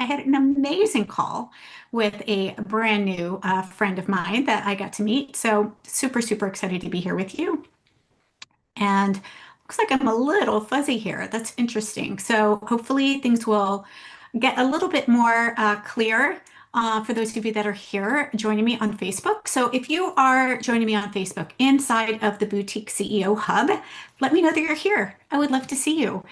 I had an amazing call with a brand new friend of mine that I got to meet. So super, super excited to be here with you. And looks like I'm a little fuzzy here. That's interesting. So hopefully things will get a little bit more clear for those of you that are here joining me on Facebook. So if you are joining me on Facebook inside of the Boutique CEO Hub, let me know that you're here. I would love to see you.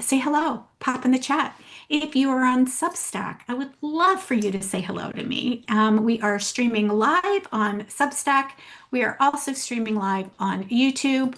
Say hello, pop in the chat. If you are on Substack, I would love for you to say hello to me. We are streaming live on Substack. We are also streaming live on YouTube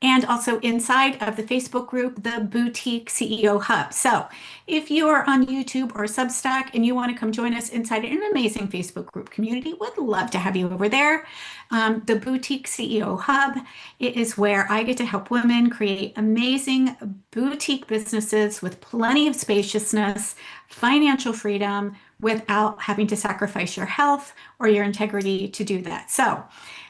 and also inside of the Facebook group, the Boutique CEO Hub. So if you are on YouTube or Substack and you want to come join us inside an amazing Facebook group community, would love to have you over there. The Boutique CEO Hub, it is where I get to help women create amazing boutique businesses with plenty of spaciousness, financial freedom, without having to sacrifice your health or your integrity to do that. So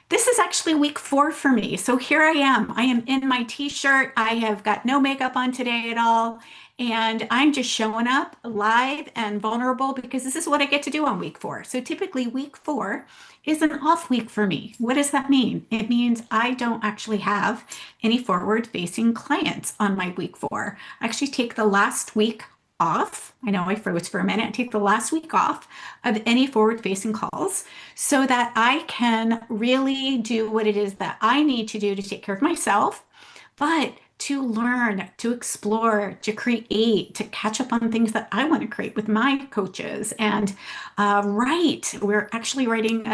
this is actually week 4 for me. So here I am. I am in my t-shirt. I have got no makeup on today at all. And I'm just showing up live and vulnerable because this is what I get to do on week 4. So typically week 4 is an off week for me. What does that mean? It means I don't actually have any forward-facing clients on my week 4. I actually take the last week off. I know I froze for a minute. I take the last week off of any forward-facing calls so that I can really do what it is that I need to do to take care of myself, but to learn, to explore, to create, to catch up on things that I want to create with my coaches and write. We're actually writing,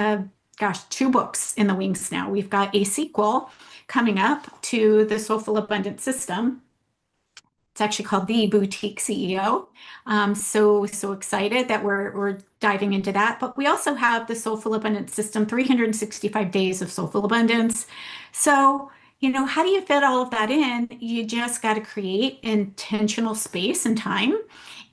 2 books in the wings now. We've got a sequel coming up to the Soulful Abundance System. It's actually called The Boutique CEO. So excited that we're diving into that. But we also have the Soulful Abundance System, 365 days of soulful abundance. So, how do you fit all of that in? You just got to create intentional space and time.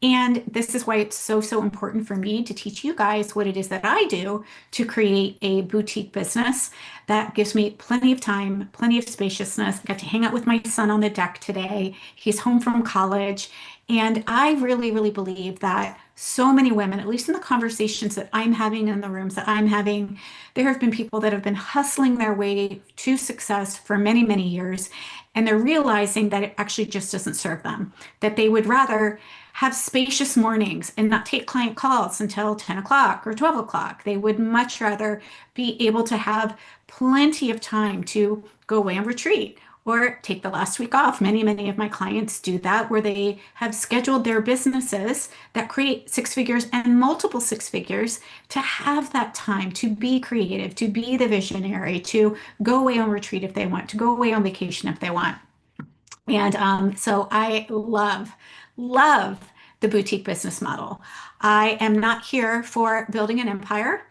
And this is why it's so, so important for me to teach you guys what it is that I do to create a boutique business that gives me plenty of time, plenty of spaciousness. I got to hang out with my son on the deck today. He's home from college. And I really, really believe that so many women, at least in the conversations that I'm having in the rooms that I'm having, there have been people that have been hustling their way to success for many, many years. And they're realizing that it actually just doesn't serve them, that they would rather have spacious mornings and not take client calls until 10 o'clock or 12 o'clock. They would much rather be able to have plenty of time to go away and retreat or take the last week off. Many, many of my clients do that where they have scheduled their businesses that create 6 figures and multiple 6 figures to have that time to be creative, to be the visionary, to go away on retreat if they want, to go away on vacation if they want. And so I love the boutique business model. I am not here for building an empire.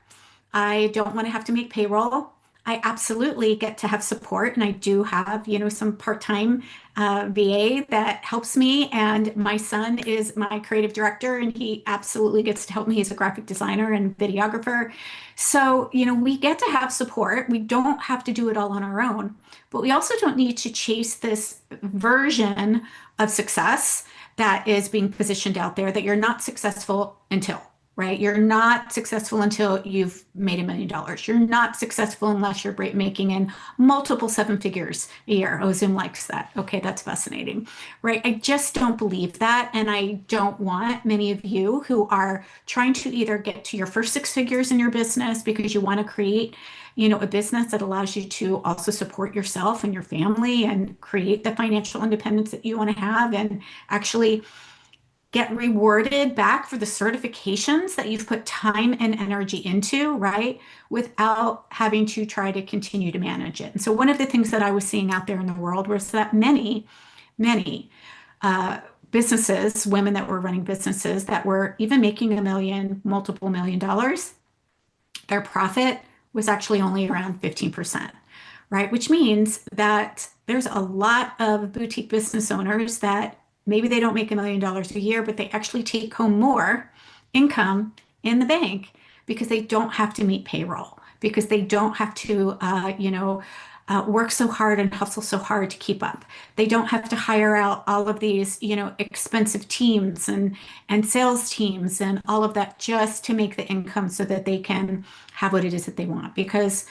I don't want to have to make payroll. I absolutely get to have support, and I do have, some part-time VA that helps me. And my son is my creative director, and he absolutely gets to help me. He's a graphic designer and videographer. So, we get to have support. We don't have to do it all on our own, but we also don't need to chase this version of success that is being positioned out there that you're not successful until. Right? You're not successful until you've made $1 million. You're not successful unless you're making in multiple 7 figures a year. Oh, Zoom likes that. Okay, that's fascinating. Right? I just don't believe that. And I don't want many of you who are trying to either get to your first 6 figures in your business because you want to create, a business that allows you to also support yourself and your family and create the financial independence that you want to have and actually get rewarded back for the certifications that you've put time and energy into, right? Without having to try to continue to manage it. And so one of the things that I was seeing out there in the world was that many businesses, women that were running businesses that were even making $1 million, multiple $1 million, their profit was actually only around 15%, right? Which means that there's a lot of boutique business owners that maybe they don't make $1 million a year, but they actually take home more income in the bank because they don't have to meet payroll, because they don't have to, work so hard and hustle so hard to keep up. They don't have to hire out all of these, expensive teams and sales teams and all of that just to make the income so that they can have what it is that they want. Because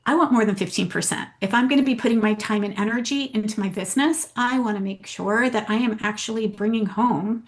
I want more than 15%. If I'm going to be putting my time and energy into my business, I want to make sure that I am actually bringing home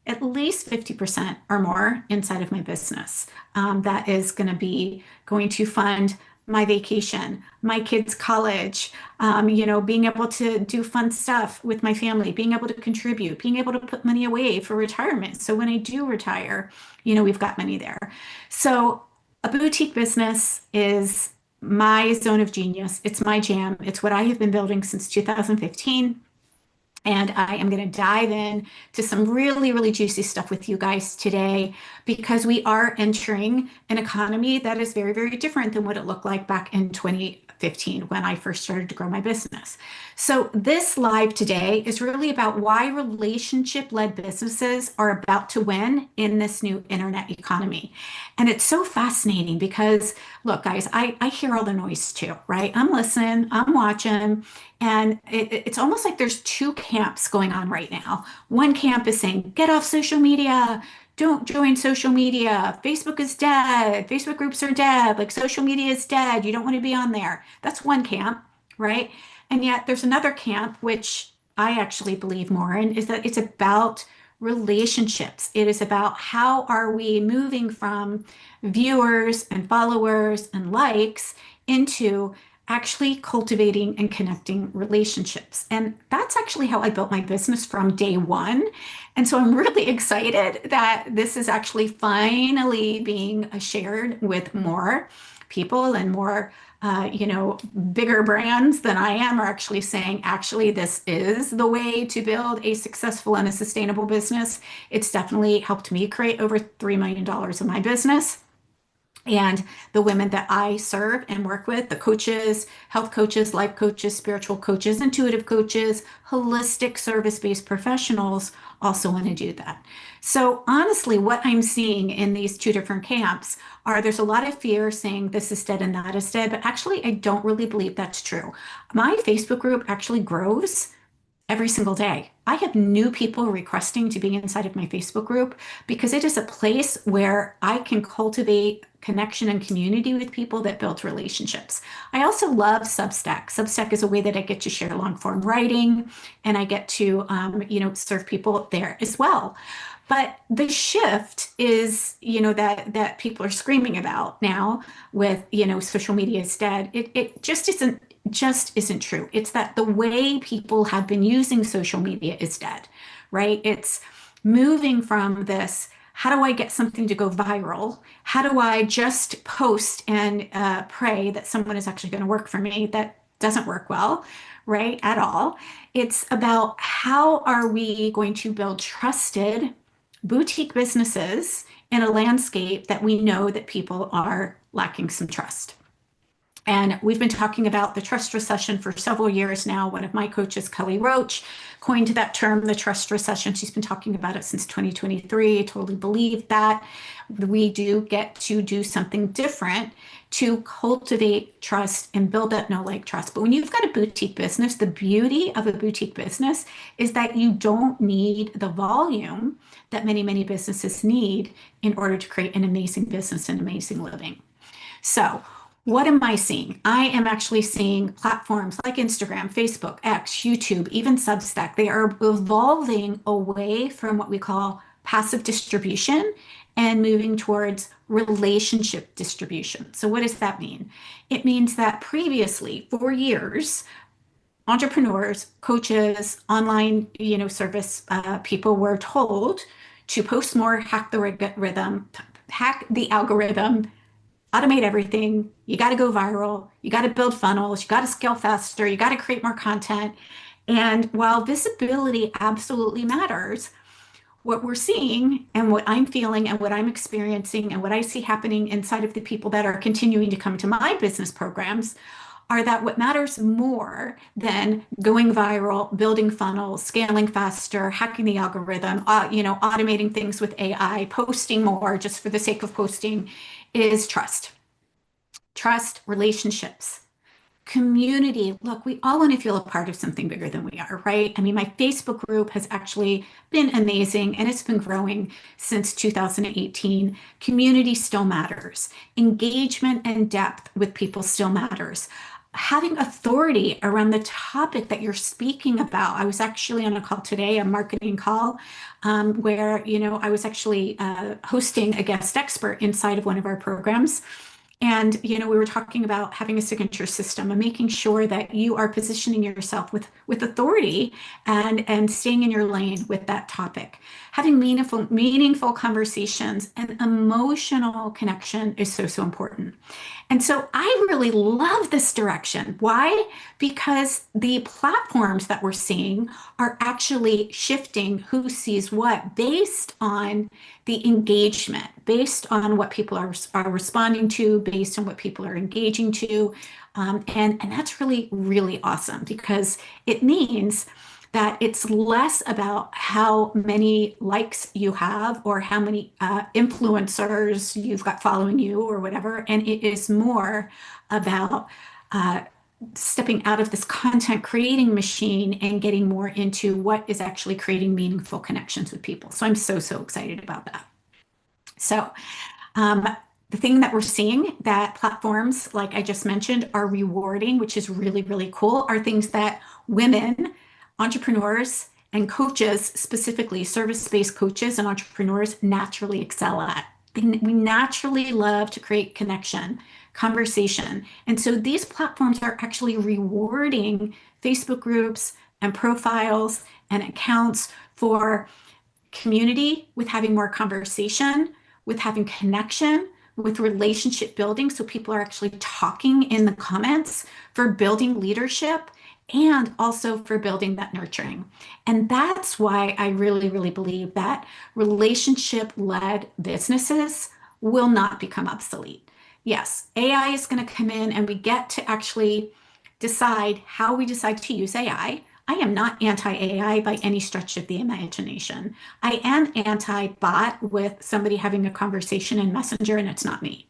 at least 50% or more inside of my business. That is going to fund my vacation, my kids' college, being able to do fun stuff with my family, being able to contribute, being able to put money away for retirement. So when I do retire, we've got money there. So a boutique business is my zone of genius. It's my jam. It's what I have been building since 2015. And I am going to dive in to some really, really juicy stuff with you guys today because we are entering an economy that is very, very different than what it looked like back in 2015 when I first started to grow my business. So this live today is really about why relationship-led businesses are about to win in this new internet economy. And it's so fascinating because, look, guys, I hear all the noise too, right? I'm listening, I'm watching, and it's almost like there's two camps going on right now. One camp is saying, get off social media, don't join social media. Facebook is dead. Facebook groups are dead. Like social media is dead. You don't want to be on there. That's one camp, right? And yet there's another camp, which I actually believe more in, is that it's about relationships. It is about how are we moving from viewers and followers and likes into actually cultivating and connecting relationships. And that's actually how I built my business from day one. And so I'm really excited that this is actually finally being shared with more people and more bigger brands than I am are actually saying, actually, this is the way to build a successful and a sustainable business. It's definitely helped me create over $3 million in my business. And the women that I serve and work with, the coaches, health coaches, life coaches, spiritual coaches, intuitive coaches, holistic service-based professionals also want to do that. So honestly, what I'm seeing in these two different camps are there's a lot of fear saying this is dead and that is dead, but actually I don't really believe that's true. My Facebook group actually grows every single day. I have new people requesting to be inside of my Facebook group because it is a place where I can cultivate connection and community with people that build relationships. I also love Substack. Substack is a way that I get to share long form writing and I get to, serve people there as well. But the shift is, that people are screaming about now with, social media is dead. It just isn't true. It's that the way people have been using social media is dead, right? It's moving from this, how do I get something to go viral? How do I just post and pray that someone is actually going to work for me? That doesn't work well, right? At all. It's about how are we going to build trusted boutique businesses in a landscape that we know that people are lacking some trust. And we've been talking about the trust recession for several years now. One of my coaches, Kelly Roach, coined that term, the trust recession. She's been talking about it since 2023. I totally believe that we do get to do something different to cultivate trust and build that know-like trust. But when you've got a boutique business, the beauty of a boutique business is that you don't need the volume that many, many businesses need in order to create an amazing business and amazing living. So what am I seeing? I am actually seeing platforms like Instagram, Facebook, X, YouTube, even Substack. They are evolving away from what we call passive distribution and moving towards relationship distribution. So what does that mean? It means that previously, for years, entrepreneurs, coaches, online, service people were told to post more, hack the algorithm, automate everything. You got to go viral. You got to build funnels. You got to scale faster. You got to create more content. And while visibility absolutely matters, what we're seeing and what I'm feeling and what I'm experiencing and what I see happening inside of the people that are continuing to come to my business programs are that what matters more than going viral, building funnels, scaling faster, hacking the algorithm, automating things with AI, posting more just for the sake of posting is trust, relationships, Community. Look, we all want to feel a part of something bigger than we are, right? I mean, my Facebook group has actually been amazing and it's been growing since 2018. Community still matters. Engagement and depth with people still matters. Having authority around the topic that you're speaking about. I was actually on a call today, a marketing call, where, I was actually hosting a guest expert inside of one of our programs. And, we were talking about having a signature system and making sure that you are positioning yourself with authority and staying in your lane with that topic. Having meaningful conversations and emotional connection is so, so important. And so I really love this direction. Why? Because the platforms that we're seeing are actually shifting who sees what based on the engagement, based on what people are responding to, based on what people are engaging to. And that's really, really awesome because it means that it's less about how many likes you have or how many influencers you've got following you or whatever. And it is more about stepping out of this content creating machine and getting more into what is actually creating meaningful connections with people. So I'm so, so excited about that. So the thing that we're seeing that platforms, like I just mentioned, are rewarding, which is really, really cool, are things that women, entrepreneurs, and coaches, specifically service-based coaches and entrepreneurs, naturally excel at. We naturally love to create connection, conversation. And so these platforms are actually rewarding Facebook groups and profiles and accounts for community, with having more conversation, with having connection, with relationship building. So people are actually talking in the comments, for building leadership, and also for building that nurturing. And that's why I really, really believe that relationship-led businesses will not become obsolete. Yes, AI is going to come in and we get to actually decide how we decide to use AI. I am not anti-AI by any stretch of the imagination. I am anti-bot with somebody having a conversation in Messenger and it's not me.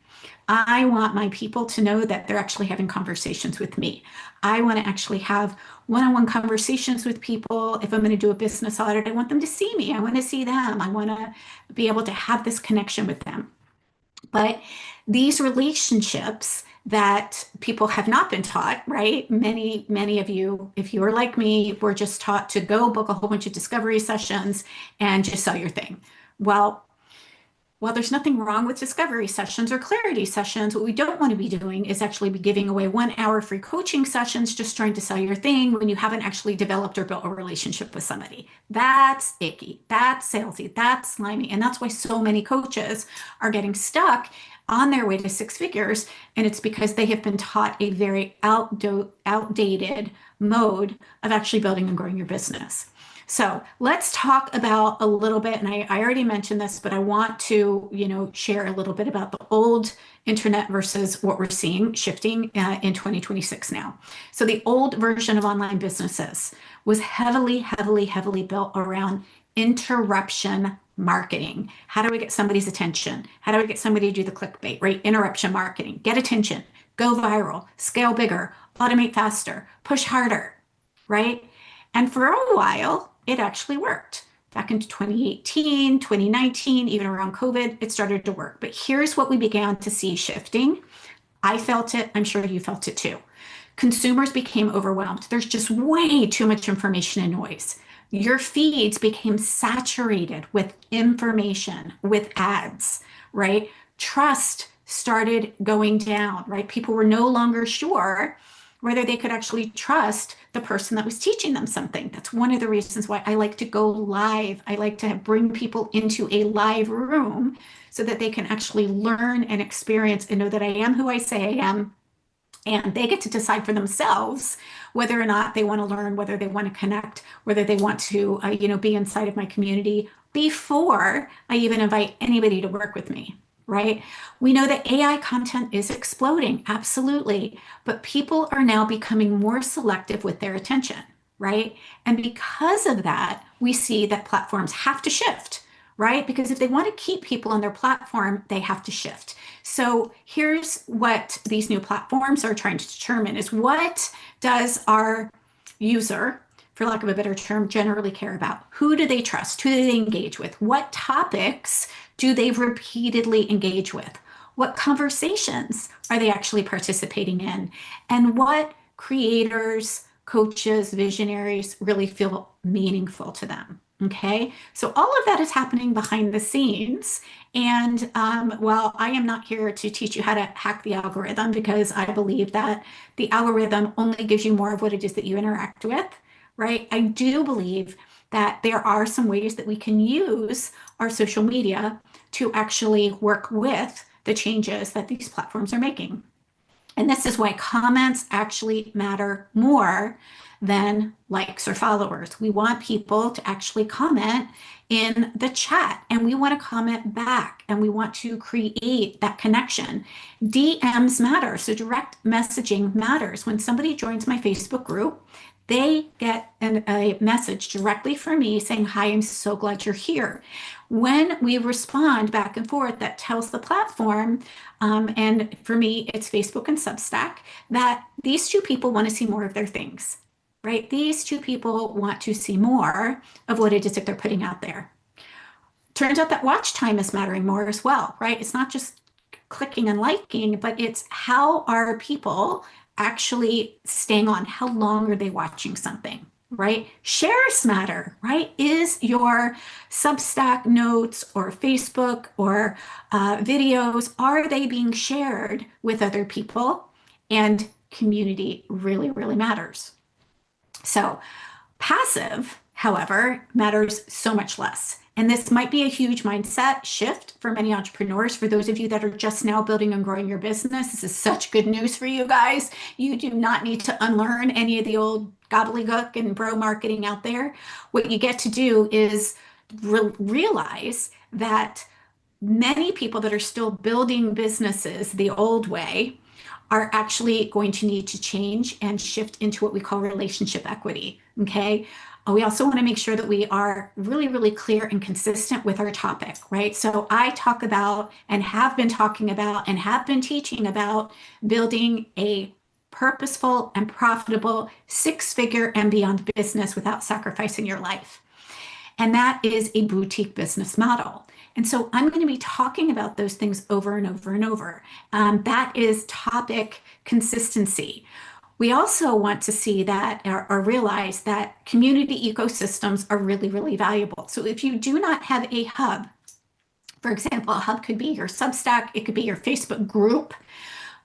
I want my people to know that they're actually having conversations with me. I want to actually have one-on-one conversations with people. If I'm going to do a business audit, I want them to see me. I want to see them. I want to be able to have this connection with them. But these relationships that people have not been taught, right? Many of you, if you are like me, were just taught to go book a whole bunch of discovery sessions and just sell your thing. Well, there's nothing wrong with discovery sessions or clarity sessions. What we don't want to be doing is actually be giving away 1 hour free coaching sessions just trying to sell your thing when you haven't actually developed or built a relationship with somebody. That's icky. That's salesy. That's slimy. And that's why so many coaches are getting stuck on their way to 6 figures. And it's because they have been taught a very outdated mode of actually building and growing your business. So let's talk about a little bit, and I already mentioned this, but I want to, share a little bit about the old internet versus what we're seeing shifting in 2026 now. So the old version of online businesses was heavily, heavily, heavily built around interruption marketing. How do we get somebody's attention? How do we get somebody to do the clickbait, right? Interruption marketing, get attention, go viral, scale bigger, automate faster, push harder, right? And for a while, it actually worked. Back in 2018, 2019, even around COVID, it started to work. But here's what we began to see shifting. I felt it. I'm sure you felt it too. Consumers became overwhelmed. There's just way too much information and noise. Your feeds became saturated with information, with ads, right? Trust started going down, right? People were no longer sure whether they could actually trust the person that was teaching them something. That's one of the reasons why I like to go live. I like to bring people into a live room so that they can actually learn and experience and know that I am who I say I am. And they get to decide for themselves whether or not they want to learn, whether they want to connect, whether they want to, be inside of my community before I even invite anybody to work with me. Right? We know that AI content is exploding, absolutely, but people are now becoming more selective with their attention, right? And because of that, we see that platforms have to shift. right? Because if they want to keep people on their platform, they have to shift. So here's what these new platforms are trying to determine is what does our user, for lack of a better term, generally care about? Who do they trust? Who do they engage with? What topics do they repeatedly engage with? What conversations are they actually participating in? And what creators, coaches, visionaries really feel meaningful to them? Okay, so all of that is happening behind the scenes. And while I am not here to teach you how to hack the algorithm, because I believe that the algorithm only gives you more of what it is that you interact with, right? I do believe that there are some ways that we can use our social media to actually work with the changes that these platforms are making. And this is why comments actually matter more than likes or followers. We want people to actually comment in the chat and we want to comment back and we want to create that connection. DMs matter. So direct messaging matters. When somebody joins my Facebook group, they get a message directly from me saying, "Hi, I'm so glad you're here." When we respond back and forth, that tells the platform, and for me, it's Facebook and Substack, that these two people want to see more of their things, right? These two people want to see more of what it is that they're putting out there. Turns out that watch time is mattering more as well, right? It's not just clicking and liking, but it's how are people actually staying on? How long are they watching something? Right? Shares matter, right? Is your Substack notes or Facebook or videos, are they being shared with other people? And community really, really matters. So passive, however, matters so much less. And this might be a huge mindset shift for many entrepreneurs. For those of you that are just now building and growing your business, this is such good news for you guys. You do not need to unlearn any of the old gobbledygook and bro marketing out there. What you get to do is realize that many people that are still building businesses the old way are actually going to need to change and shift into what we call relationship equity. Okay. We also want to make sure that we are really, really clear and consistent with our topic, right? So I talk about and have been talking about and have been teaching about building a purposeful and profitable six-figure and beyond business without sacrificing your life. And that is a boutique business model. And so I'm going to be talking about those things over and over and over. That is topic consistency. We also want to see that or realize that community ecosystems are really, really valuable. So if you do not have a hub, for example, a hub could be your Substack, it could be your Facebook group.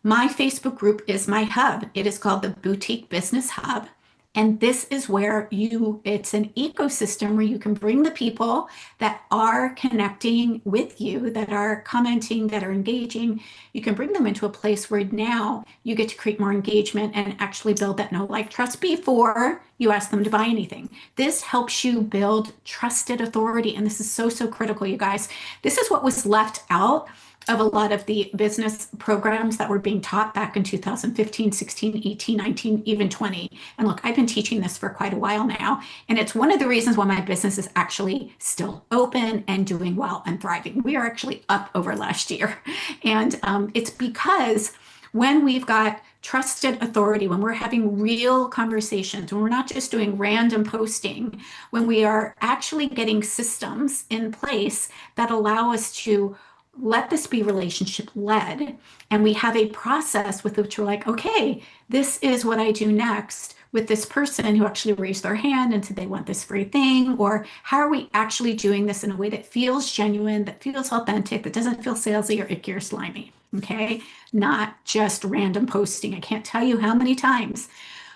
My Facebook group is my hub. It is called the Boutique Business Hub. And this is where it's an ecosystem where you can bring the people that are connecting with you, that are commenting, that are engaging. You can bring them into a place where now you get to create more engagement and actually build that know, like, trust before you ask them to buy anything. This helps you build trusted authority. And this is so, so critical, you guys. This is what was left out of a lot of the business programs that were being taught back in 2015, 16, 18, 19, even 20. And look, I've been teaching this for quite a while now. And it's one of the reasons why my business is actually still open and doing well and thriving. We are actually up over last year. And it's because when we've got trusted authority, when we're having real conversations, when we're not just doing random posting, when we are actually getting systems in place that allow us to let this be relationship led. And we have a process with which we're like, okay, this is what I do next with this person who actually raised their hand and said they want this free thing. Or how are we actually doing this in a way that feels genuine, that feels authentic, that doesn't feel salesy or icky or slimy? Okay. Not just random posting. I can't tell you how many times,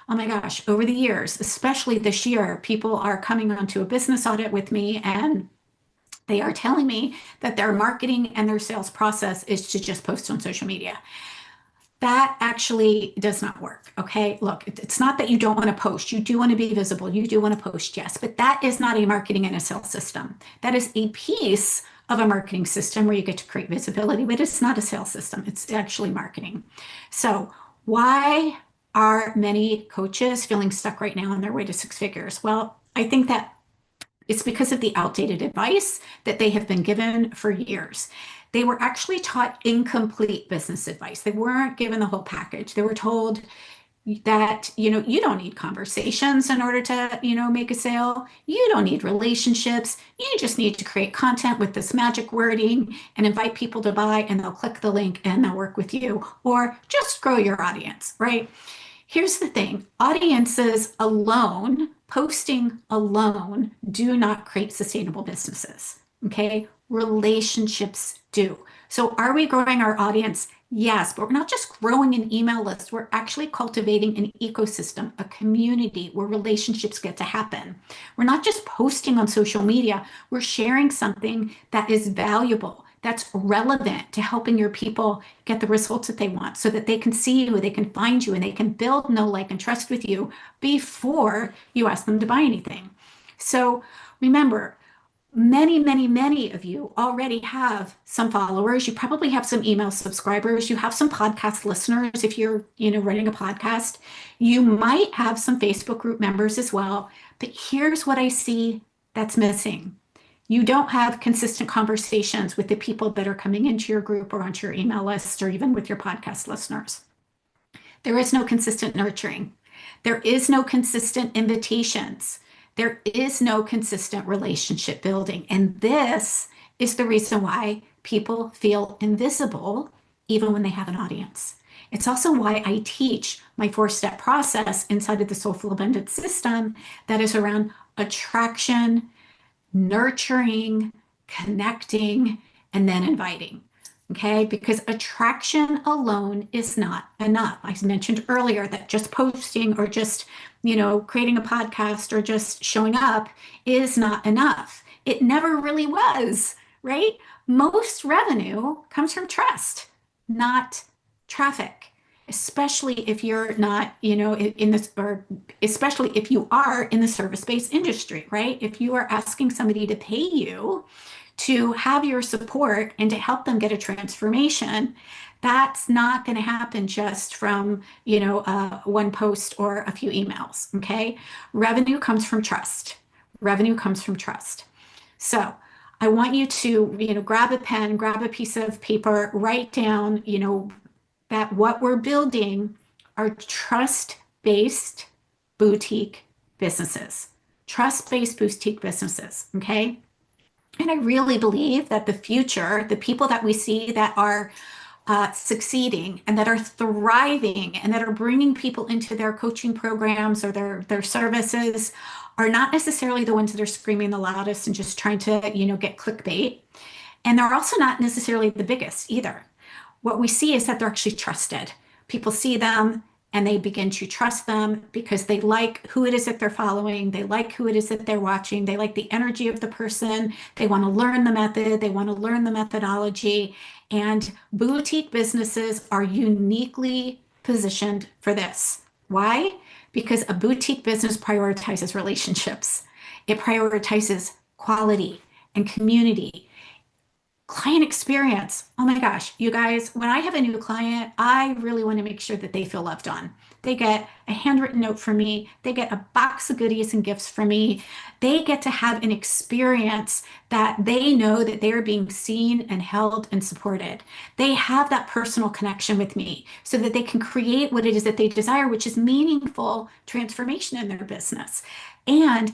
oh my gosh, over the years, especially this year, people are coming onto a business audit with me and they are telling me that their marketing and their sales process is to just post on social media. That actually does not work. Okay. Look, it's not that you don't want to post. You do want to be visible. You do want to post, yes, but that is not a marketing and a sales system. That is a piece of a marketing system where you get to create visibility, but it's not a sales system. It's actually marketing. So why are many coaches feeling stuck right now on their way to six figures? Well, I think that It's because of the outdated advice that they have been given for years. They were actually taught incomplete business advice. They weren't given the whole package. They were told that, you don't need conversations in order to, make a sale. You don't need relationships. You just need to create content with this magic wording and invite people to buy, and they'll click the link and they'll work with you, or just grow your audience, right? Here's the thing, audiences alone, posting alone, do not create sustainable businesses. Okay, relationships do. So are we growing our audience? Yes, but we're not just growing an email list. We're actually cultivating an ecosystem, a community where relationships get to happen. We're not just posting on social media. We're sharing something that is valuable, that's relevant to helping your people get the results that they want, so that they can see you, they can find you, and they can build know, like, and trust with you before you ask them to buy anything. So remember, many of you already have some followers. You probably have some email subscribers. You have some podcast listeners. If you're, running a podcast, you might have some Facebook group members as well. But here's what I see that's missing. You don't have consistent conversations with the people that are coming into your group or onto your email list, or even with your podcast listeners. There is no consistent nurturing. There is no consistent invitations. There is no consistent relationship building. And this is the reason why people feel invisible even when they have an audience. It's also why I teach my 4-step process inside of the Soulful Abundance system that is around attraction, nurturing, connecting, and then inviting. Okay, because attraction alone is not enough. I mentioned earlier that just posting or just, creating a podcast or just showing up is not enough. It never really was, right? Most revenue comes from trust, not traffic, especially if you're not, in this, or especially if you are in the service-based industry, right? If you are asking somebody to pay you to have your support and to help them get a transformation, that's not going to happen just from, one post or a few emails. Okay. Revenue comes from trust. Revenue comes from trust. So I want you to, grab a pen, grab a piece of paper, write down, that what we're building are trust-based boutique businesses, trust-based boutique businesses. Okay. And I really believe that the future, the people that we see that are succeeding and that are thriving and that are bringing people into their coaching programs or their services, are not necessarily the ones that are screaming the loudest and just trying to, get clickbait. And they're also not necessarily the biggest either. What we see is that they're actually trusted. People see them and they begin to trust them because they like who it is that they're following. They like who it is that they're watching. They like the energy of the person. They want to learn the method. They want to learn the methodology. And boutique businesses are uniquely positioned for this. Why? Because a boutique business prioritizes relationships. It prioritizes quality and community. Client experience. Oh my gosh, you guys, when I have a new client, I really want to make sure that they feel loved on. They get a handwritten note from me. They get a box of goodies and gifts from me. They get to have an experience that they know that they are being seen and held and supported. They have that personal connection with me so that they can create what it is that they desire, which is meaningful transformation in their business. And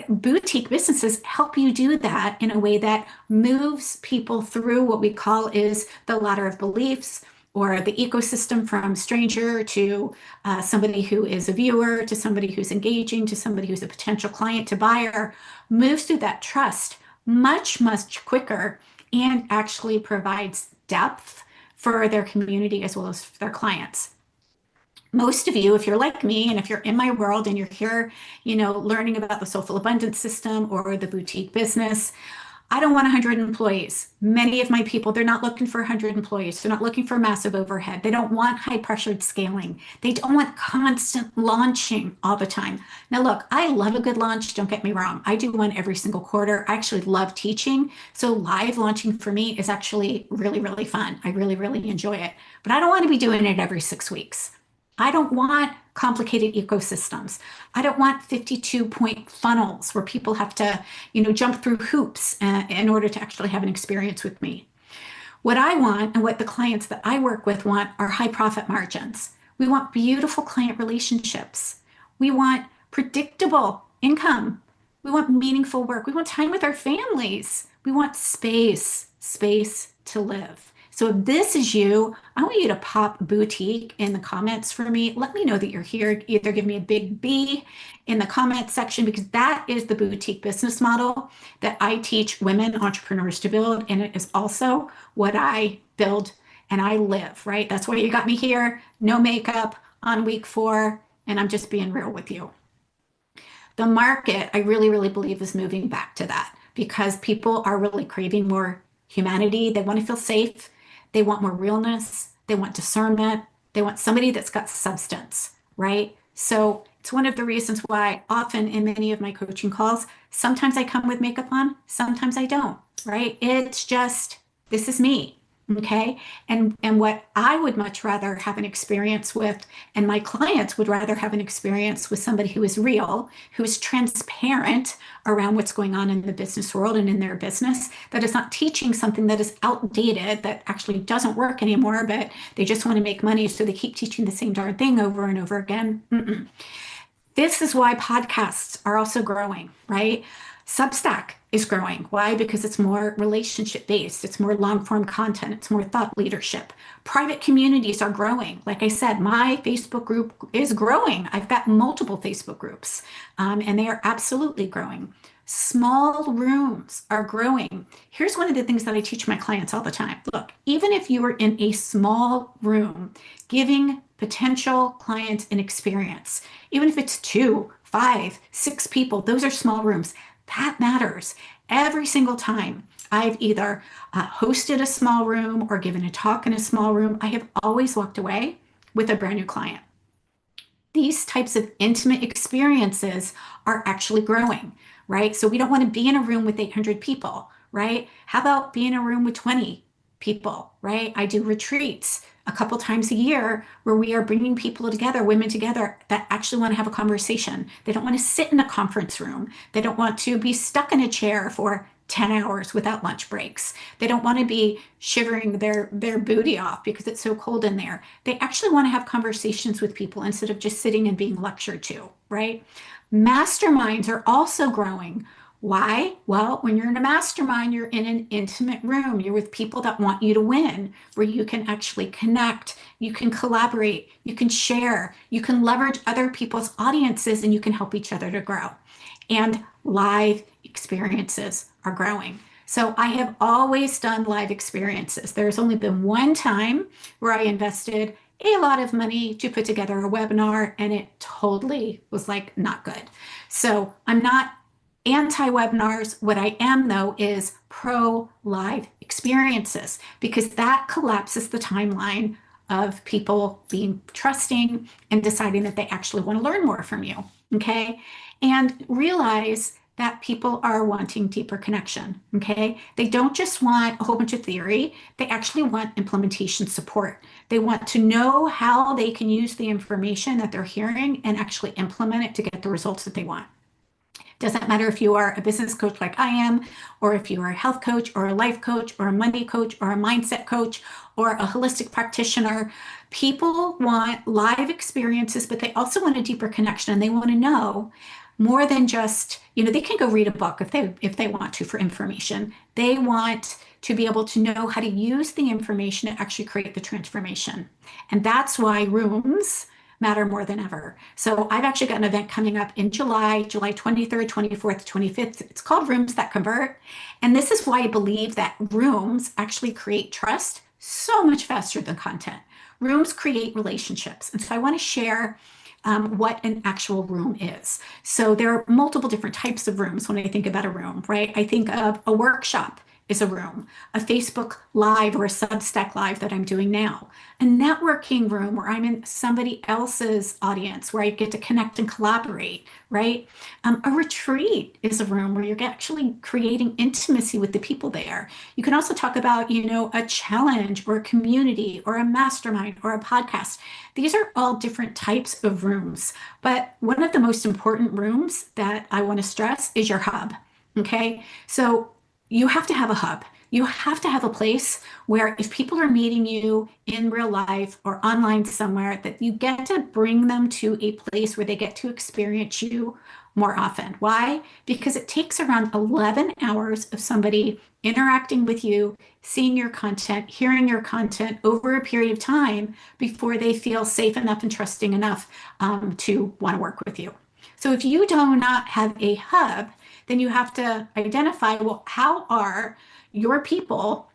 boutique businesses help you do that in a way that moves people through what we call is the ladder of beliefs, or the ecosystem from stranger to somebody who is a viewer, to somebody who's engaging, to somebody who's a potential client to buyer, moves through that trust much quicker and actually provides depth for their community as well as for their clients. Most of you, if you're like me and if you're in my world and you're here, learning about the Soulful Abundance system or the boutique business, I don't want 100 employees. Many of my people, they're not looking for 100 employees. They're not looking for massive overhead. They don't want high pressured scaling. They don't want constant launching all the time. Now, look, I love a good launch. Don't get me wrong. I do one every single quarter. I actually love teaching. So live launching for me is actually really fun. I really enjoy it. But I don't want to be doing it every 6 weeks. I don't want complicated ecosystems. I don't want 52-point funnels where people have to, jump through hoops in order to actually have an experience with me. What I want and what the clients that I work with want are high profit margins. We want beautiful client relationships. We want predictable income. We want meaningful work. We want time with our families. We want space to live. So if this is you, I want you to pop boutique in the comments for me. Let me know that you're here. Either give me a big B in the comments section, because that is the boutique business model that I teach women entrepreneurs to build. And it is also what I build and I live, right? That's why you got me here. No makeup on week 4. And I'm just being real with you. The market, I really, really believe, is moving back to that because people are really craving more humanity. They want to feel safe. They want more realness. They want discernment. They want somebody that's got substance, right? So it's one of the reasons why often in many of my coaching calls, sometimes I come with makeup on, sometimes I don't, right? It's just, this is me. Okay. And what I would much rather have an experience with, and my clients would rather have an experience with somebody who is real, who is transparent around what's going on in the business world and in their business, that is not teaching something that is outdated, that actually doesn't work anymore, but they just want to make money. So they keep teaching the same darn thing over and over again. This is why podcasts are also growing, right? Substack is growing. Why? Because it's more relationship based. It's more long form content. It's more thought leadership. Private communities are growing. Like I said, my Facebook group is growing. I've got multiple Facebook groups, and they are absolutely growing. Small rooms are growing. Here's one of the things that I teach my clients all the time. Look, even if you are in a small room, giving potential clients an experience, even if it's 2, 5, 6 people, those are small rooms. That matters. Every single time I've either hosted a small room or given a talk in a small room, I have always walked away with a brand new client. These types of intimate experiences are actually growing, right? So we don't want to be in a room with 800 people, right? How about be in a room with 20 people, right? I do retreats a couple times a year where we are bringing people together, women together that actually want to have a conversation. They don't want to sit in a conference room. They don't want to be stuck in a chair for 10 hours without lunch breaks. They don't want to be shivering their booty off because it's so cold in there. They actually want to have conversations with people instead of just sitting and being lectured to, right? Masterminds are also growing. Why? Well, when you're in a mastermind, you're in an intimate room. You're with people that want you to win, where you can actually connect, you can collaborate, you can share, you can leverage other people's audiences, and you can help each other to grow. And live experiences are growing. So I have always done live experiences. There's only been one time where I invested a lot of money to put together a webinar, and it totally was like not good. So I'm not anti-webinars. What I am, though, is pro live experiences, because that collapses the timeline of people being trusting and deciding that they actually want to learn more from you. Okay. And realize that people are wanting deeper connection. Okay. They don't just want a whole bunch of theory. They actually want implementation support. They want to know how they can use the information that they're hearing and actually implement it to get the results that they want. Doesn't matter if you are a business coach like I am, or if you are a health coach or a life coach or a money coach or a mindset coach or a holistic practitioner. People want live experiences, but they also want a deeper connection, and they want to know more than just, they can go read a book if they want to for information. They want to be able to know how to use the information to actually create the transformation. And that's why rooms matter more than ever. So I've actually got an event coming up in July 23rd, 24th, 25th. It's called Rooms That Convert. And this is why I believe that rooms actually create trust so much faster than content. Rooms create relationships. And so I want to share what an actual room is. So there are multiple different types of rooms when I think about a room, right? I think of a workshop is a room. A Facebook Live or a Substack Live that I'm doing now. A networking room where I'm in somebody else's audience, where I get to connect and collaborate, right? A retreat is a room where you're actually creating intimacy with the people there. You can also talk about, a challenge or a community or a mastermind or a podcast. These are all different types of rooms. But one of the most important rooms that I want to stress is your hub. Okay. So you have to have a hub. You have to have a place where if people are meeting you in real life or online somewhere, that you get to bring them to a place where they get to experience you more often. Why? Because it takes around 11 hours of somebody interacting with you, seeing your content, hearing your content over a period of time before they feel safe enough and trusting enough to want to work with you. So if you do not have a hub, then you have to identify, well, how are your people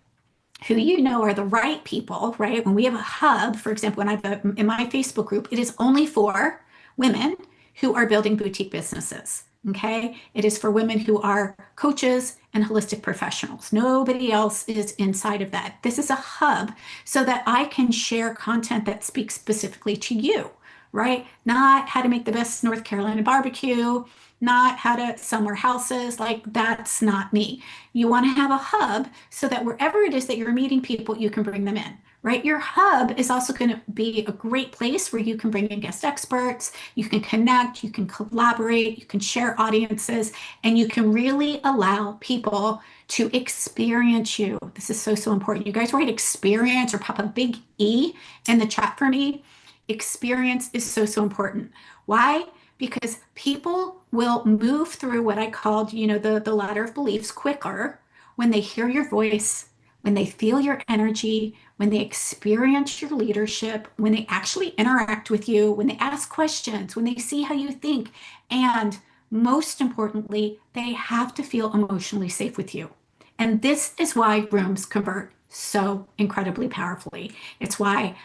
who you know are the right people, right? When we have a hub, for example, in my Facebook group, it is only for women who are building boutique businesses. Okay. It is for women who are coaches and holistic professionals. Nobody else is inside of that. This is a hub so that I can share content that speaks specifically to you, right? Not how to make the best North Carolina barbecue, not how to sell more houses. Like, that's not me. You want to have a hub so that wherever it is that you're meeting people, you can bring them in, right? Your hub is also going to be a great place where you can bring in guest experts, you can connect, you can collaborate, you can share audiences, and you can really allow people to experience you. This is so, so important. You guys write experience or pop a big E in the chat for me. Experience is so, so important. Why? Because people will move through what I called, the ladder of beliefs quicker when they hear your voice, when they feel your energy, when they experience your leadership, when they actually interact with you, when they ask questions, when they see how you think. And most importantly, they have to feel emotionally safe with you. And this is why rooms convert so incredibly powerfully. It's why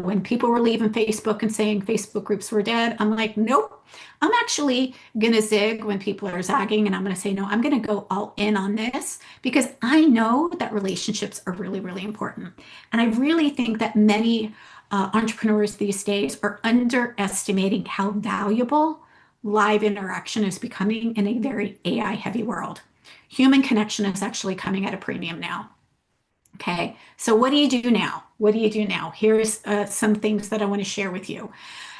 when people were leaving Facebook and saying Facebook groups were dead, I'm like, nope, I'm actually going to zig when people are zagging, and I'm going to say, no, I'm going to go all in on this because I know that relationships are really, really important. And I really think that many entrepreneurs these days are underestimating how valuable live interaction is becoming in a very AI heavy world. Human connection is actually coming at a premium now. Okay, so what do you do now? What do you do now? Here's some things that I want to share with you.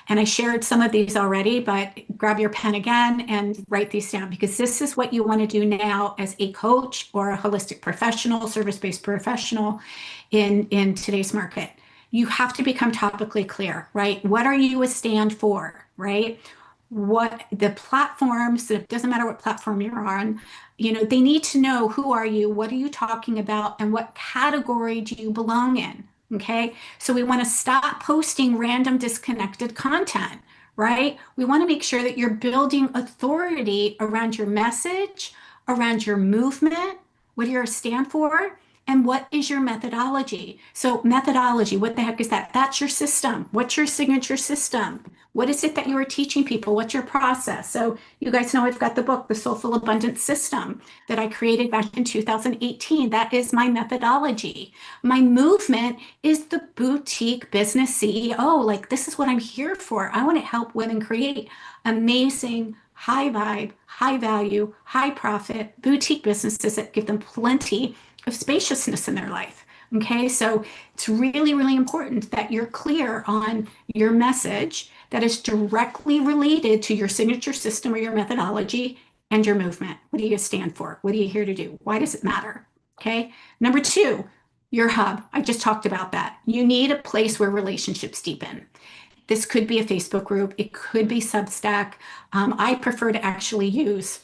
And I shared some of these already, but grab your pen again and write these down because this is what you want to do now as a coach or a holistic professional, service-based professional in today's market. You have to become topically clear, right? What are you a stand for, right? What the platforms, it doesn't matter what platform you're on, they need to know who are you, what are you talking about, and what category do you belong in. Okay. So we want to stop posting random disconnected content, right? We want to make sure that you're building authority around your message, around your movement, what you're a stand for, and what is your methodology. So methodology, what the heck is that? That's your system. What's your signature system? What is it that you are teaching people? What's your process? So you guys know I've got the book, The Soulful Abundance System, that I created back in 2018. That is my methodology. My movement is the boutique business CEO. Like, this is what I'm here for. I want to help women create amazing, high vibe, high value, high profit boutique businesses that give them plenty of spaciousness in their life. Okay, so it's really, really important that you're clear on your message that is directly related to your signature system or your methodology and your movement. What do you stand for? What are you here to do? Why does it matter? Okay, number two, your hub. I just talked about that. You need a place where relationships deepen. This could be a Facebook group. It could be Substack. I prefer to actually use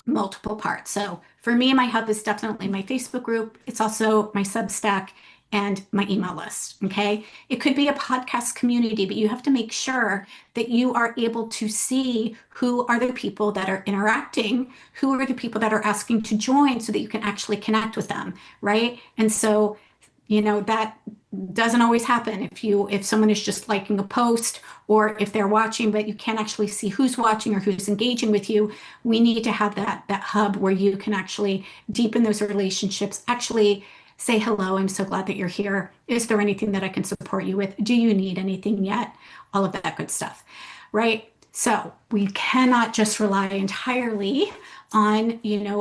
multiple parts. So for me, my hub is definitely my Facebook group. It's also my Substack and my email list. Okay. It could be a podcast community, but you have to make sure that you are able to see who are the people that are interacting, who are the people that are asking to join so that you can actually connect with them. Right. And so That doesn't always happen if someone is just liking a post or if they're watching, but you can't actually see who's watching or who's engaging with you. We need to have that hub where you can actually deepen those relationships, actually say hello, I'm so glad that you're here. Is there anything that I can support you with? Do you need anything yet? All of that good stuff, right? So we cannot just rely entirely on,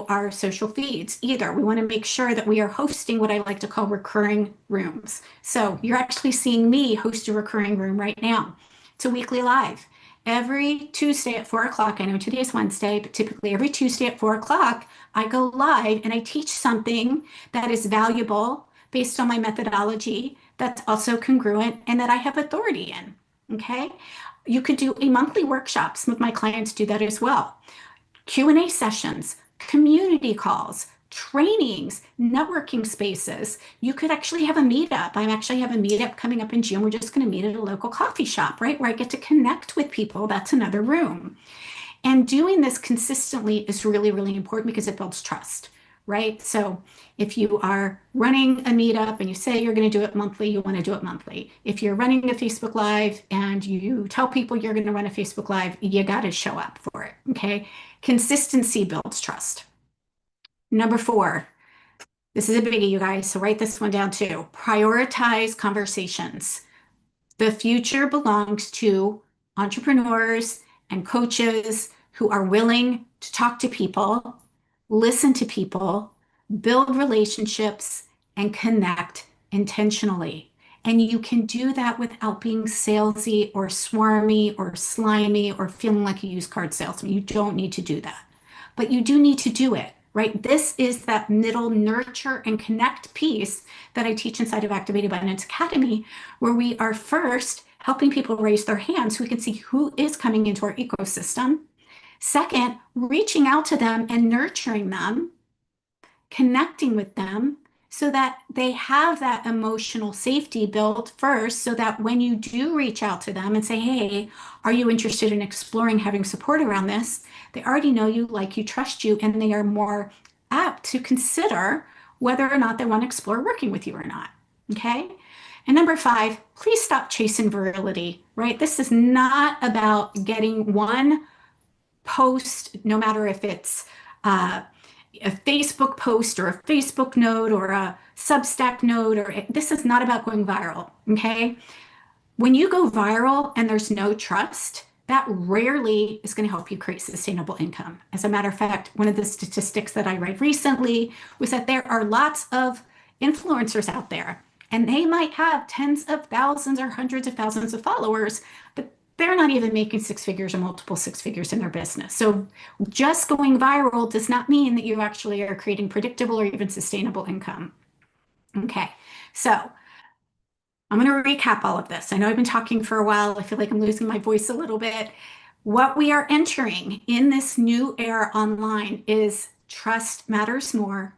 our social feeds either. We want to make sure that we are hosting what I like to call recurring rooms. So you're actually seeing me host a recurring room right now. It's a weekly live. Every Tuesday at 4 o'clock, I know today is Wednesday, but typically every Tuesday at 4 o'clock, I go live and I teach something that is valuable based on my methodology, that's also congruent, and that I have authority in. Okay. You could do a monthly workshop. Some of my clients do that as well. Q&A sessions, community calls, trainings, networking spaces. You could actually have a meetup. I actually have a meetup coming up in June. We're just going to meet at a local coffee shop, right? Where I get to connect with people. That's another room. And doing this consistently is really, really important because it builds trust, right? So if you are running a meetup and you say you're going to do it monthly, you want to do it monthly. If you're running a Facebook Live and you tell people you're going to run a Facebook Live, you got to show up for it, okay? Consistency builds trust. Number 4, this is a biggie, you guys, so write this one down too. Prioritize conversations. The future belongs to entrepreneurs and coaches who are willing to talk to people, listen to people, build relationships, and connect intentionally. And you can do that without being salesy or swarmy or slimy or feeling like a used card salesman. You don't need to do that, but you do need to do it, right? This is that middle nurture and connect piece that I teach inside of Activated Abundance Academy, where we are first helping people raise their hands so we can see who is coming into our ecosystem. Second, reaching out to them and nurturing them, connecting with them so that they have that emotional safety built first, so that when you do reach out to them and say, hey, are you interested in exploring having support around this? They already know you, like you, trust you, and they are more apt to consider whether or not they want to explore working with you or not. Okay. And number 5, please stop chasing virility, right? This is not about getting one post, no matter if it's a Facebook post or a Facebook node or a Substack node, this is not about going viral, okay? When you go viral and there's no trust, that rarely is going to help you create sustainable income. As a matter of fact, one of the statistics that I read recently was that there are lots of influencers out there, and they might have tens of thousands or hundreds of thousands of followers, but they're not even making 6 figures or multiple 6 figures in their business. So just going viral does not mean that you actually are creating predictable or even sustainable income. Okay, so I'm going to recap all of this. I know I've been talking for a while. I feel like I'm losing my voice a little bit. What we are entering in this new era online is trust matters more,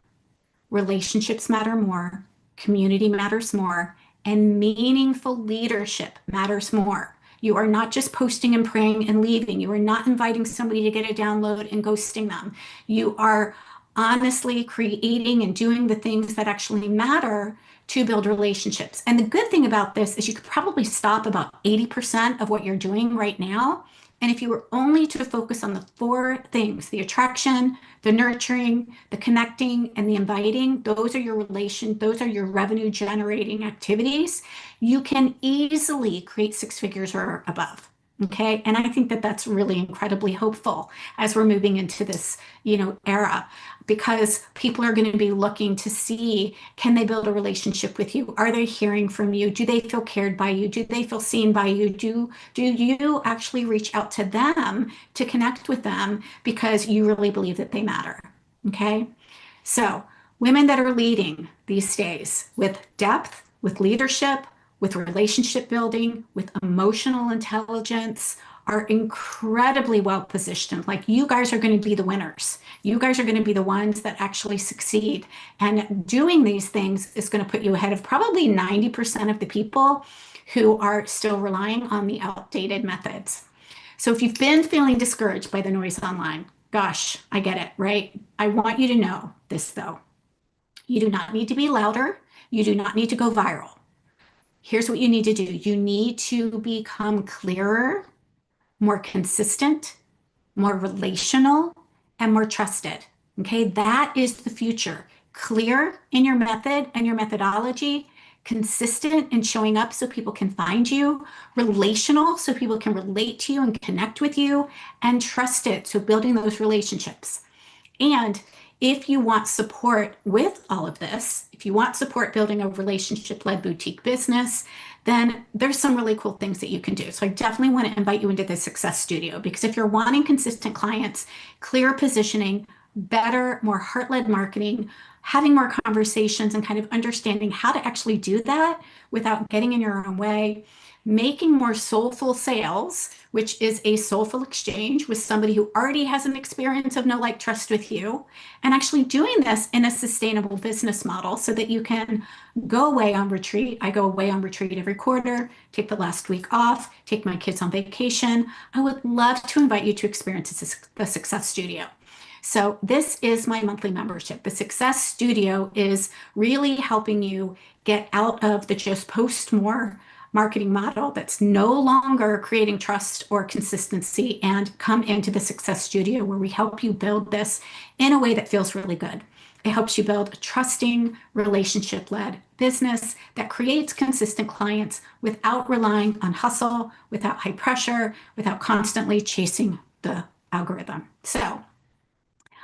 relationships matter more, community matters more, and meaningful leadership matters more. You are not just posting and praying and leaving. You are not inviting somebody to get a download and ghosting them. You are honestly creating and doing the things that actually matter to build relationships. And the good thing about this is you could probably stop about 80% of what you're doing right now. And if you were only to focus on the 4 things, the attraction, the nurturing, the connecting, and the inviting, those are your revenue generating activities, you can easily create 6 figures or above. Okay. And I think that that's really incredibly hopeful as we're moving into this, era, because people are going to be looking to see, can they build a relationship with you? Are they hearing from you? Do they feel cared by you? Do they feel seen by you? Do you actually reach out to them to connect with them because you really believe that they matter? Okay. So women that are leading these days with depth, with leadership, with relationship building, with emotional intelligence, are incredibly well positioned. Like, you guys are going to be the winners. You guys are going to be the ones that actually succeed. And doing these things is going to put you ahead of probably 90% of the people who are still relying on the outdated methods. So if you've been feeling discouraged by the noise online, gosh, I get it, right? I want you to know this though. You do not need to be louder. You do not need to go viral. Here's what you need to do. You need to become clearer, more consistent, more relational, and more trusted. Okay, that is the future. Clear in your method and your methodology, consistent in showing up so people can find you, relational so people can relate to you and connect with you, and trusted, so building those relationships. And if you want support with all of this, if you want support building a relationship-led boutique business, then there's some really cool things that you can do. So I definitely want to invite you into the Success Studio, because if you're wanting consistent clients, clear positioning, better, more heart-led marketing, having more conversations and kind of understanding how to actually do that without getting in your own way, making more soulful sales, which is a soulful exchange with somebody who already has an experience of know, like, trust with you, and actually doing this in a sustainable business model so that you can go away on retreat. I go away on retreat every quarter, take the last week off, take my kids on vacation. I would love to invite you to experience the Success Studio. So this is my monthly membership. The Success Studio is really helping you get out of the just post more marketing model that's no longer creating trust or consistency, and come into the Success Studio where we help you build this in a way that feels really good. It helps you build a trusting, relationship-led business that creates consistent clients without relying on hustle, without high pressure, without constantly chasing the algorithm. So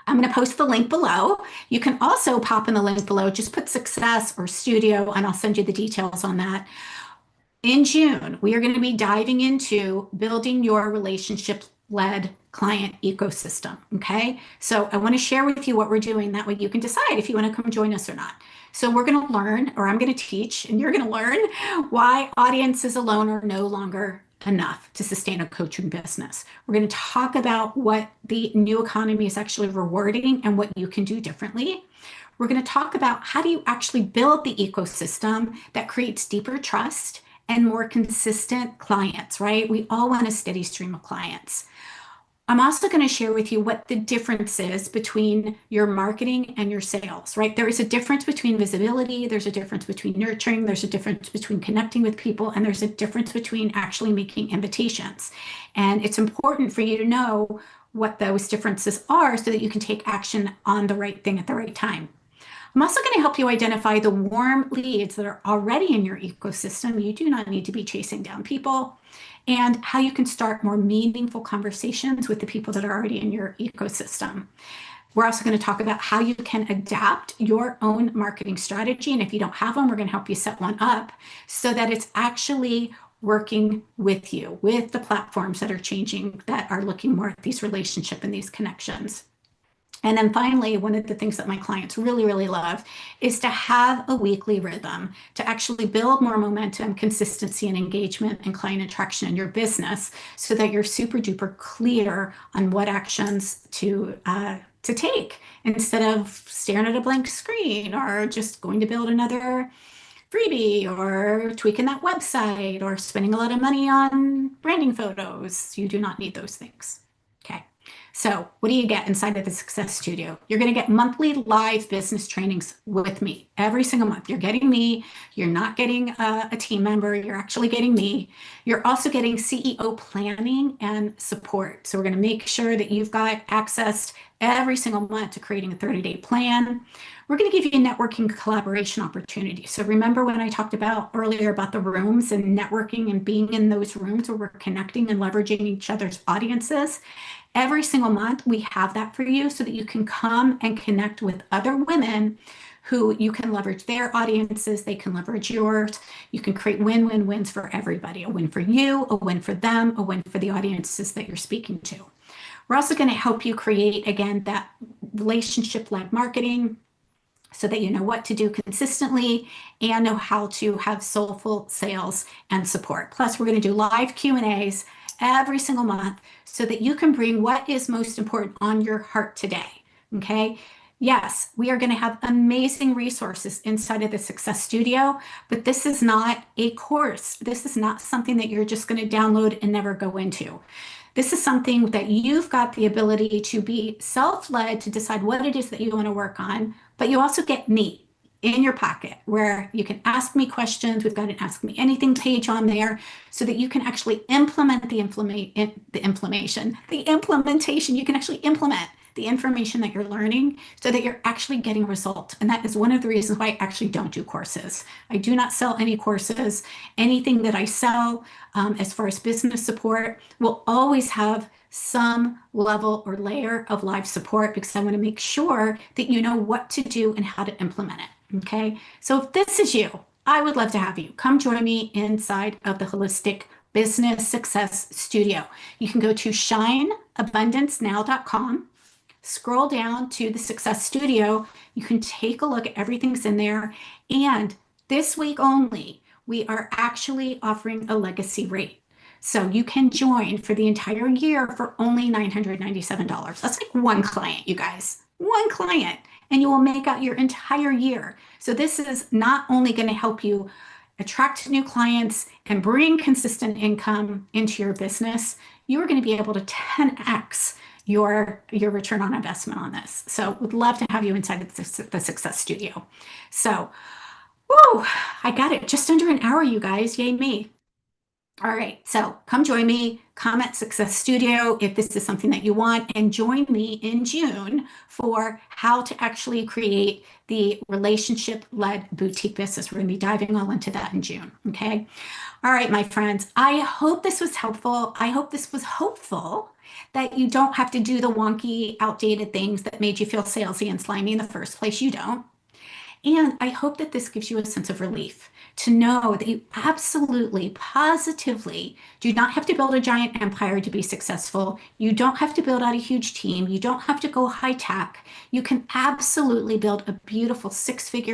I'm going to post the link below. You can also pop in the link below, just put Success or Studio, and I'll send you the details on that. In June, we are going to be diving into building your relationship-led client ecosystem, okay? So I want to share with you what we're doing. That way you can decide if you want to come join us or not. So we're going to learn, or I'm going to teach, and you're going to learn why audiences alone are no longer enough to sustain a coaching business. We're going to talk about what the new economy is actually rewarding and what you can do differently. We're going to talk about how do you actually build the ecosystem that creates deeper trust and more consistent clients, right? We all want a steady stream of clients. I'm also going to share with you what the difference is between your marketing and your sales, right? There is a difference between visibility, there's a difference between nurturing, there's a difference between connecting with people, and there's a difference between actually making invitations. And it's important for you to know what those differences are so that you can take action on the right thing at the right time. I'm also going to help you identify the warm leads that are already in your ecosystem. You do not need to be chasing down people, and how you can start more meaningful conversations with the people that are already in your ecosystem. We're also going to talk about how you can adapt your own marketing strategy. And if you don't have one, we're going to help you set one up so that it's actually working with you, with the platforms that are changing, that are looking more at these relationships and these connections. And then finally, one of the things that my clients really, really love is to have a weekly rhythm to actually build more momentum, consistency, and engagement and client attraction in your business so that you're super duper clear on what actions to take instead of staring at a blank screen or just going to build another freebie or tweaking that website or spending a lot of money on branding photos. You do not need those things. Okay. So what do you get inside of the Success Studio? You're going to get monthly live business trainings with me every single month. You're getting me. You're not getting a team member. You're actually getting me. You're also getting CEO planning and support. So we're going to make sure that you've got access every single month to creating a 30-day plan. We're going to give you networking collaboration opportunities. So remember when I talked about earlier about the rooms and networking and being in those rooms where we're connecting and leveraging each other's audiences? Every single month, we have that for you so that you can come and connect with other women who you can leverage their audiences, they can leverage yours. You can create win-win-wins for everybody, a win for you, a win for them, a win for the audiences that you're speaking to. We're also going to help you create, again, that relationship-led marketing so that you know what to do consistently and know how to have soulful sales and support. Plus, we're going to do live Q&As every single month so that you can bring what is most important on your heart today, okay? Yes, we are going to have amazing resources inside of the Success Studio, but this is not a course. This is not something that you're just going to download and never go into. This is something that you've got the ability to be self-led to decide what it is that you want to work on, but you also get me. in your pocket where you can ask me questions. We've got an Ask Me Anything page on there so that you can actually implement the implementation. You can actually implement the information that you're learning so that you're actually getting results. And that is one of the reasons why I actually don't do courses. I do not sell any courses. Anything that I sell as far as business support will always have some level or layer of live support because I want to make sure that you know what to do and how to implement it. Okay. So if this is you, I would love to have you come join me inside of the Holistic Business Success Studio. You can go to shineabundancenow.com, scroll down to the Success Studio. You can take a look at everything's in there. And this week only, we are actually offering a legacy rate. So you can join for the entire year for only $997. That's like one client, you guys, one client, and you will make out your entire year. So this is not only going to help you attract new clients and bring consistent income into your business, you are going to be able to 10x your return on investment on this. So would love to have you inside of the Success Studio. So, whoa, I got it just under an hour, you guys. Yay me. All right, so come join me, comment Success Studio if this is something that you want, and join me in June for how to actually create the relationship-led boutique business. We're going to be diving all into that in June, okay? All right, my friends, I hope this was helpful. I hope this was hopeful that you don't have to do the wonky, outdated things that made you feel salesy and slimy in the first place. You don't. And I hope that this gives you a sense of relief to know that you absolutely, positively do not have to build a giant empire to be successful. You don't have to build out a huge team. You don't have to go high tech. You can absolutely build a beautiful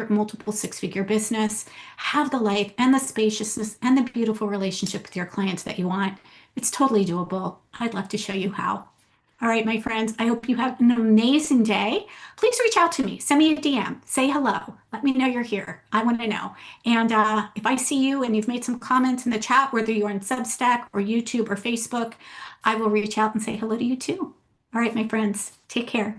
multiple six-figure business, have the life and the spaciousness and the beautiful relationship with your clients that you want. It's totally doable. I'd love to show you how. All right, my friends, I hope you have an amazing day. Please reach out to me. Send me a DM. Say hello. Let me know you're here. I want to know. And if I see you and you've made some comments in the chat, whether you're on Substack or YouTube or Facebook, I will reach out and say hello to you too. All right, my friends, take care.